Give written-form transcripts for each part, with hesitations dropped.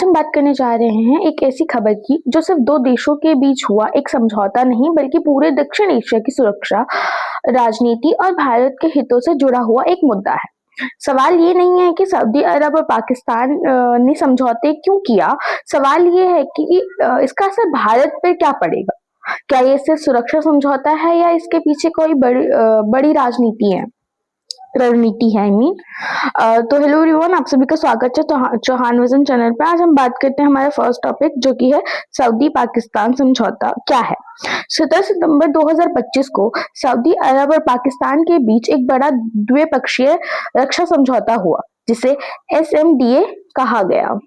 हम बात करने जा रहे हैं एक ऐसी खबर की जो सिर्फ दो देशों के बीच हुआ एक समझौता नहीं बल्कि पूरे दक्षिण एशिया की सुरक्षा, राजनीति और भारत के हितों से जुड़ा हुआ एक मुद्दा है। सवाल ये नहीं है कि सऊदी अरब और पाकिस्तान ने समझौते क्यों किया, सवाल ये है कि इसका असर भारत पर क्या पड़ेगा। क्या ये सिर्फ सुरक्षा समझौता है या इसके पीछे कोई बड़ी राजनीति है रणनीति है आई मीन। तो हेलो एवरीवन, आप सभी का स्वागत है चौहान विजन चैनल पे। आज हम बात करते हैं हमारा फर्स्ट टॉपिक जो कि है सऊदी पाकिस्तान समझौता क्या है। 17 सितंबर 2025 को सऊदी अरब और पाकिस्तान के बीच एक बड़ा द्विपक्षीय रक्षा समझौता हुआ जिसे SMDA कहा गया।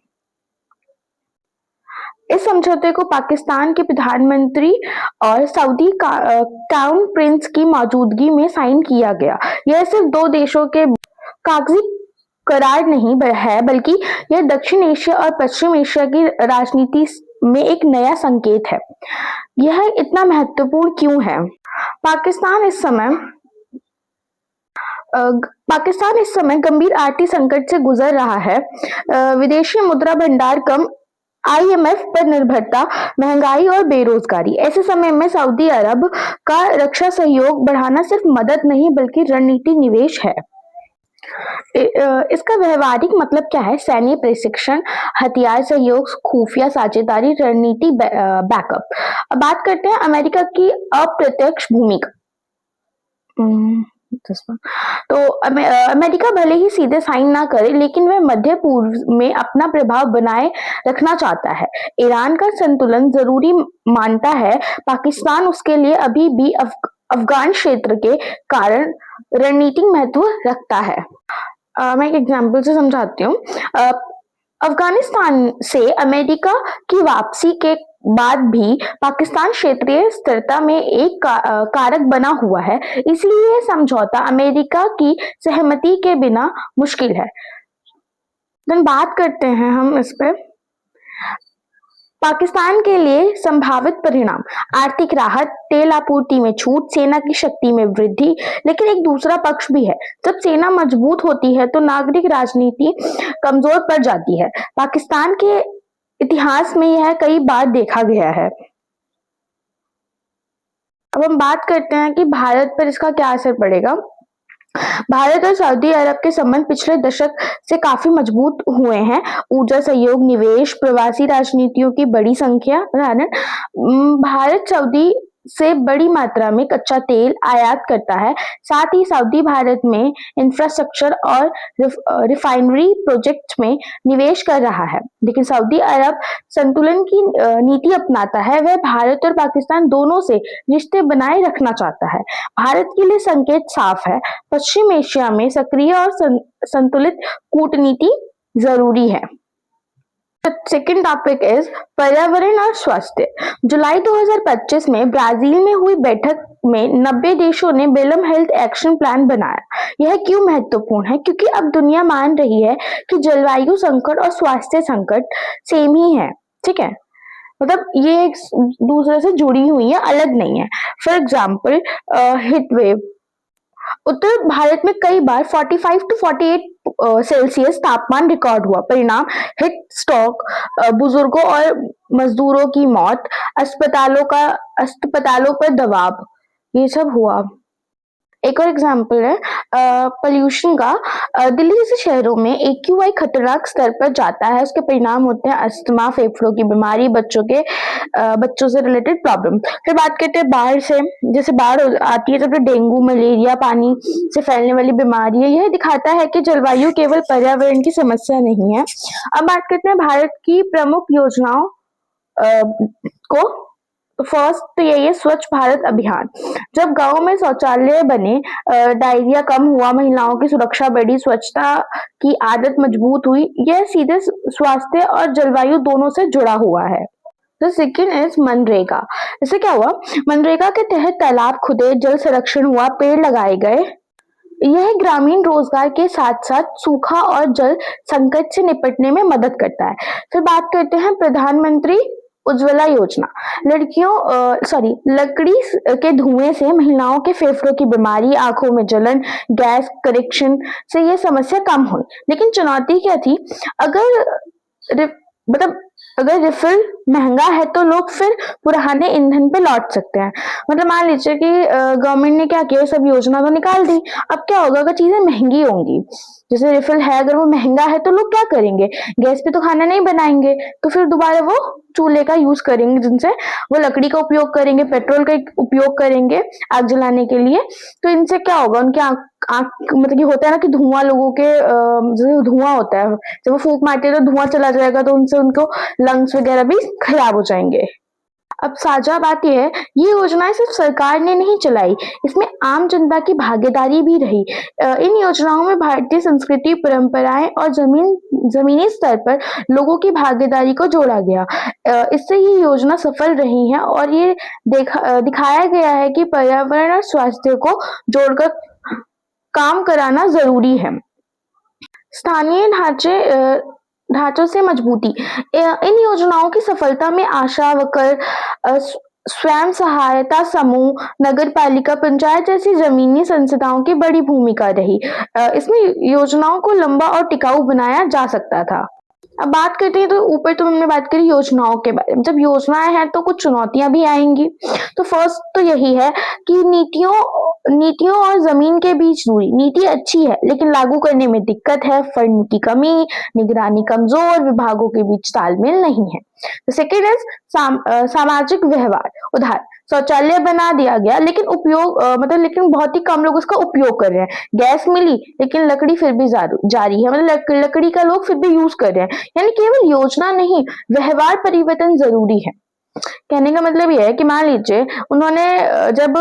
इस समझौते को पाकिस्तान के प्रधानमंत्री और सऊदी क्राउन प्रिंस की मौजूदगी में साइन किया गया। यह सिर्फ दो देशों के कागजी करार नहीं है बल्कि यह दक्षिण एशिया और पश्चिम एशिया की राजनीति में एक नया संकेत है। यह इतना महत्वपूर्ण क्यों है? पाकिस्तान इस समय गंभीर आर्थिक संकट से गुजर रहा है। विदेशी मुद्रा भंडार कम, IMF पर निर्भरता, महंगाई और बेरोजगारी। ऐसे समय में सऊदी अरब का रक्षा सहयोग बढ़ाना सिर्फ मदद नहीं बल्कि रणनीतिक निवेश है। इसका व्यवहारिक मतलब क्या है? सैन्य प्रशिक्षण, हथियार सहयोग, खुफिया साझेदारी, रणनीति बैकअप। अब बात करते हैं अमेरिका की अप्रत्यक्ष भूमिका। तो अमेरिका भले ही सीधे साइन ना करे लेकिन वह मध्य पूर्व में अपना प्रभाव बनाए रखना चाहता है। ईरान का संतुलन जरूरी मानता है। पाकिस्तान उसके लिए अभी भी अफगान क्षेत्र के कारण रणनीतिक महत्व रखता है। मैं एक एग्जाम्पल से समझाती हूँ। अफगानिस्तान से अमेरिका की वापसी के बाद भी पाकिस्तान क्षेत्रीय स्थिरता में एक कारक बना हुआ है, इसलिए समझौता अमेरिका की सहमति के बिना मुश्किल है। बात करते हैं हम इस पे। पाकिस्तान के लिए संभावित परिणाम: आर्थिक राहत, तेल आपूर्ति में छूट, सेना की शक्ति में वृद्धि। लेकिन एक दूसरा पक्ष भी है। जब सेना मजबूत होती है तो नागरिक राजनीति कमजोर पड़ जाती है। पाकिस्तान के इतिहास में यह कई बार देखा गया है। अब हम बात करते हैं कि भारत पर इसका क्या असर पड़ेगा। भारत और सऊदी अरब के संबंध पिछले दशक से काफी मजबूत हुए हैं। ऊर्जा सहयोग, निवेश, प्रवासी राजनीतियों की बड़ी संख्या कारण भारत सऊदी से बड़ी मात्रा में कच्चा तेल आयात करता है। साथ ही सऊदी भारत में इंफ्रास्ट्रक्चर और रिफाइनरी प्रोजेक्ट में निवेश कर रहा है। लेकिन सऊदी अरब संतुलन की नीति अपनाता है। वह भारत और पाकिस्तान दोनों से रिश्ते बनाए रखना चाहता है। भारत के लिए संकेत साफ है, पश्चिम एशिया में सक्रिय और संतुलित कूटनीति जरूरी है। सेकेंड टॉपिक इज पर्यावरण और स्वास्थ्य। जुलाई 2025 में ब्राजील में हुई बैठक में 90 देशों ने बेलम हेल्थ एक्शन प्लान बनाया। यह क्यों महत्वपूर्ण है? क्योंकि अब दुनिया मान रही है कि जलवायु संकट और स्वास्थ्य संकट सेम ही है। ठीक है, मतलब ये एक दूसरे से जुड़ी हुई है, अलग नहीं है। For example heat wave. उत्तर भारत में कई बार 45 टू 48 सेल्सियस तापमान रिकॉर्ड हुआ। परिणाम हीट स्ट्रोक, बुजुर्गों और मजदूरों की मौत, अस्पतालों पर दबाव, ये सब हुआ। एक और एग्जाम्पल है पोल्यूशन का। दिल्ली जैसे शहरों में AQI खतरनाक स्तर पर जाता है। उसके परिणाम होते हैं अस्थमा, फेफड़ों की बीमारी, बच्चों से रिलेटेड प्रॉब्लम। फिर बात करते हैं बाढ़ से। जैसे बाढ़ आती है तो डेंगू, मलेरिया, पानी से फैलने वाली बीमारी है। यह दिखाता है कि जलवायु केवल पर्यावरण की समस्या नहीं है। अब बात करते हैं भारत की प्रमुख योजनाओं को। फर्स्ट तो यही है स्वच्छ भारत अभियान। जब गांव में शौचालय बने, डायरिया कम हुआ, महिलाओं की सुरक्षा बढ़ी, स्वच्छता की आदत मजबूत हुई। यह सीधे स्वास्थ्य और जलवायु दोनों से जुड़ा हुआ है। तो सेकेंड इज मनरेगा। इससे क्या हुआ? मनरेगा के तहत तालाब खुदे, जल संरक्षण हुआ, पेड़ लगाए गए। यह ग्रामीण रोजगार के साथ साथ सूखा और जल संकट से निपटने में मदद करता है। फिर बात करते हैं प्रधानमंत्री उज्ज्वला योजना। लकड़ी के धुएं से महिलाओं के फेफड़ों की बीमारी, आंखों में जलन, गैस कनेक्शन से यह समस्या कम हुई। लेकिन चुनौती क्या थी? अगर मतलब अगर रिफिल महंगा है तो लोग फिर पुराने ईंधन पे लौट सकते हैं। मतलब मान लीजिए कि गवर्नमेंट ने क्या किया, सब योजना तो निकाल दी। अब क्या होगा अगर चीजें महंगी होंगी, जैसे रिफिल है अगर वो महंगा है तो लोग क्या करेंगे, गैस पे तो खाना नहीं बनाएंगे, तो फिर दोबारा वो चूल्हे का यूज करेंगे, जिनसे वो लकड़ी का उपयोग करेंगे, पेट्रोल का उपयोग करेंगे आग जलाने के लिए। तो इनसे क्या होगा, उनकी आंख आंख मतलब कि होता है ना कि धुआं लोगों के जैसे धुआं होता है, जब वो फूंक मारते हैं तो धुआं चला जाएगा, तो उनसे उनको लंग्स वगैरह भी खराब हो जाएंगे। अब साझा बात यह है, ये योजनाएं सिर्फ सरकार ने नहीं चलाई, इसमें आम जनता की भागीदारी भी रही। इन योजनाओं में भारतीय संस्कृति, परंपराएं और जमीनी स्तर पर लोगों की भागीदारी को जोड़ा गया। इससे ये योजना सफल रही है और ये दिखाया गया है कि पर्यावरण और स्वास्थ्य को जोड़कर काम कराना जरूरी है। स्थानीय ढांचों से मजबूती। इन योजनाओं की सफलता में आशा वर्कर, स्वयं सहायता समूह, नगर पालिका, पंचायत जैसी जमीनी संस्थाओं की बड़ी भूमिका रही। इसमें योजनाओं को लंबा और टिकाऊ बनाया जा सकता था। अब बात करते हैं, तो ऊपर तो हमने बात करी योजनाओं के बारे में। जब योजनाएं हैं तो कुछ चुनौतियां भी आएंगी। तो फर्स्ट तो यही है कि नीतियों और जमीन के बीच दूरी। नीति अच्छी है लेकिन लागू करने में दिक्कत है, फंड की कमी, निगरानी कमजोर, विभागों के बीच तालमेल नहीं है। सेकेंड इज सामाजिक व्यवहार। उदाहरण, शौचालय बना दिया गया लेकिन लेकिन बहुत ही कम लोग उसका उपयोग कर रहे हैं। गैस मिली लेकिन लकड़ी फिर भी जारी है, मतलब लकड़ी का लोग फिर भी यूज कर रहे हैं। यानी केवल योजना नहीं, व्यवहार परिवर्तन जरूरी है। कहने का मतलब यह है कि मान लीजिए उन्होंने जब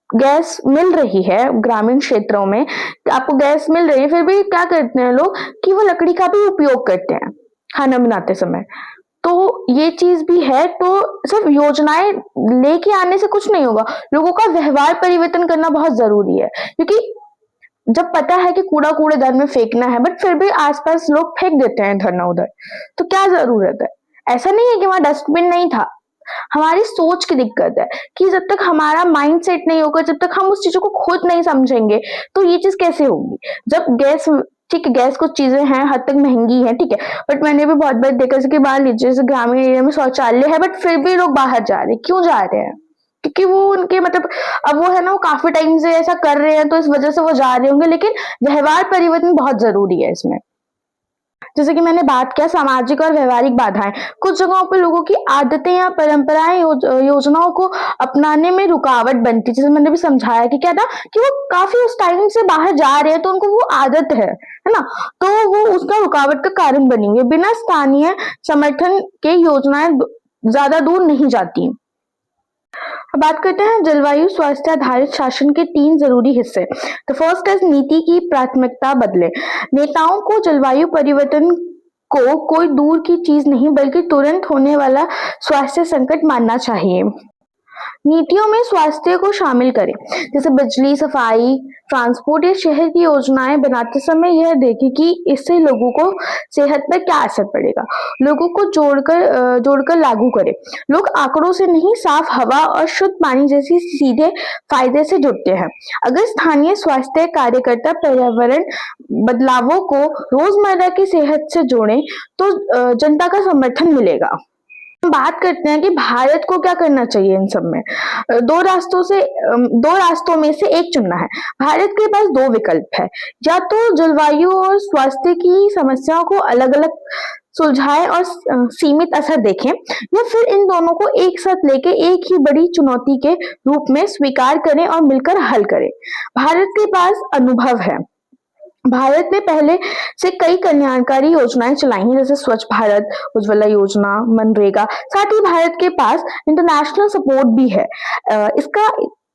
गैस मिल रही है ग्रामीण क्षेत्रों में, आपको गैस मिल रही है, फिर भी क्या करते हैं लोग कि वो लकड़ी का भी उपयोग करते हैं खाना बनाते समय। तो ये चीज भी है। तो सिर्फ योजनाएं लेके आने से कुछ नहीं होगा, लोगों का व्यवहार परिवर्तन करना बहुत जरूरी है। क्योंकि जब पता है कि कूड़ा कूड़ेदान में फेंकना है, बट फिर भी आसपास लोग फेंक देते हैं इधर ना उधर, तो क्या जरूरत है। ऐसा नहीं है कि वहां डस्टबिन नहीं था, हमारी सोच की दिक्कत है कि जब तक हमारा माइंड सेट नहीं होगा, जब तक हम उस चीजों को खुद नहीं समझेंगे, तो ये चीज कैसे होगी। जब गैस, ठीक है, गैस कुछ चीजें हैं हद तक महंगी है, ठीक है, बट मैंने भी बहुत बार देखा कि मान लीजिए जैसे ग्रामीण एरिया में शौचालय है, बट फिर भी लोग बाहर जा रहे हैं। क्यों जा रहे हैं? क्योंकि वो उनके मतलब, अब वो है ना, वो काफी टाइम से ऐसा कर रहे हैं तो इस वजह से वो जा रहे होंगे। लेकिन व्यवहार परिवर्तन बहुत जरूरी है इसमें। जैसे कि मैंने बात किया सामाजिक और व्यवहारिक बाधाएं। कुछ जगहों पर लोगों की आदतें या परंपराएं योजनाओं को अपनाने में रुकावट बनती। जैसे मैंने भी समझाया कि क्या था कि वो काफी उस टाइम से बाहर जा रहे हैं, तो उनको वो आदत है ना, तो वो उसका रुकावट का कारण बनी हुई है। बिना स्थानीय समर्थन के योजनाएं ज्यादा दूर नहीं जाती। अब बात करते हैं जलवायु स्वास्थ्य आधारित शासन के 3 जरूरी हिस्से। तो फर्स्ट है नीति की प्राथमिकता बदले। नेताओं को जलवायु परिवर्तन को कोई दूर की चीज नहीं बल्कि तुरंत होने वाला स्वास्थ्य संकट मानना चाहिए। नीतियों में स्वास्थ्य को शामिल करें, जैसे बिजली, सफाई, ट्रांसपोर्ट या शहर की योजनाएं बनाते समय यह देखें कि इससे लोगों को सेहत पर क्या असर पड़ेगा। लोगों को जोड़कर लागू करें। लोग आंकड़ों से नहीं, साफ हवा और शुद्ध पानी जैसी सीधे फायदे से जुड़ते हैं। अगर स्थानीय स्वास्थ्य कार्यकर्ता पर्यावरण बदलावों को रोजमर्रा की सेहत से जोड़ें तो जनता का समर्थन मिलेगा। बात करते हैं कि भारत को क्या करना चाहिए इन सब में। दो रास्तों में से एक चुनना है। भारत के पास 2 विकल्प है, या तो जलवायु और स्वास्थ्य की समस्याओं को अलग अलग सुलझाएं और सीमित असर देखें, या फिर इन दोनों को एक साथ लेके एक ही बड़ी चुनौती के रूप में स्वीकार करें और मिलकर हल करें। भारत के पास अनुभव है। भारत ने पहले से कई कल्याणकारी योजनाएं चलाई हैं, जैसे स्वच्छ भारत, उज्ज्वला योजना, मनरेगा। साथ ही भारत के पास इंटरनेशनल सपोर्ट भी है। इसका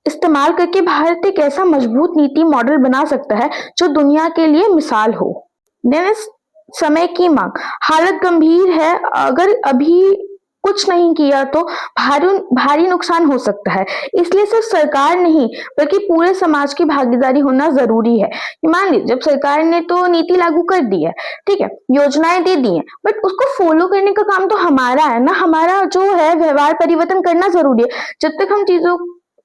इस्तेमाल करके भारत एक ऐसा मजबूत नीति मॉडल बना सकता है जो दुनिया के लिए मिसाल हो। समय की मांग। हालत गंभीर है, अगर अभी कुछ नहीं किया तो भारी नुकसान हो सकता है। इसलिए सिर्फ सरकार नहीं बल्कि पूरे समाज की भागीदारी होना जरूरी है। मान लीजिए जब सरकार ने तो नीति लागू कर दी है, ठीक है, योजनाएं दे दी हैं, बट उसको फॉलो करने का काम तो हमारा है ना। हमारा जो है व्यवहार परिवर्तन करना जरूरी है। जब तक हम चीजों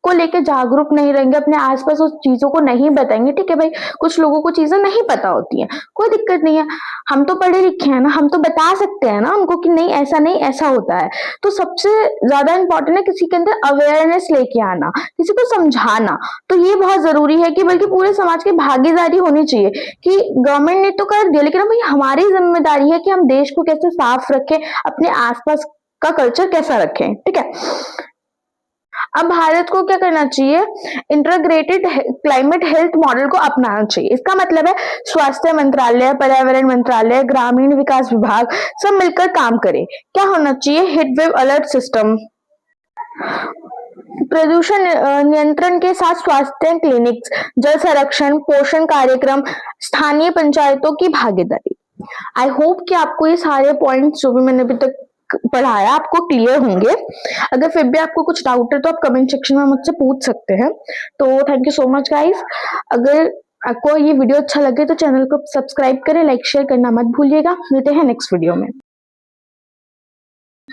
को लेके जागरूक नहीं रहेंगे, अपने आसपास उस चीजों को नहीं बताएंगे, ठीक है भाई, कुछ लोगों को चीजें नहीं पता होती हैं, कोई दिक्कत नहीं है, हम तो पढ़े लिखे हैं ना, हम तो बता सकते हैं ना उनको कि नहीं ऐसा होता है। तो सबसे ज्यादा इंपॉर्टेंट है किसी के अंदर अवेयरनेस लेके आना, किसी को समझाना। तो ये बहुत जरूरी है कि बल्कि पूरे समाज की भागीदारी होनी चाहिए कि गवर्नमेंट ने तो कर दिया, लेकिन भाई हमारी जिम्मेदारी है कि हम देश को कैसे साफ रखें, अपने आसपास का कल्चर कैसा रखें, ठीक है। अब भारत को क्या करना चाहिए, इंटीग्रेटेड क्लाइमेट हेल्थ मॉडल को अपनाना चाहिए। इसका मतलब है स्वास्थ्य मंत्रालय, पर्यावरण मंत्रालय, ग्रामीण विकास विभाग सब मिलकर काम करें। क्या होना चाहिए, हीट वेव अलर्ट सिस्टम, प्रदूषण नियंत्रण के साथ स्वास्थ्य क्लिनिक्स, जल संरक्षण, पोषण कार्यक्रम, स्थानीय पंचायतों की भागीदारी। आई होप कि आपको ये सारे पॉइंट्स जो भी मैंने अभी तक पढ़ाया आपको क्लियर होंगे। अगर फिर भी आपको कुछ डाउट है तो आप कमेंट सेक्शन में मुझसे पूछ सकते हैं। तो thank you so much guys. अगर आपको ये वीडियो अच्छा लगे तो चैनल को सब्सक्राइब करें, लाइक शेयर करना मत भूलिएगा। मिलते हैं नेक्स्ट वीडियो में।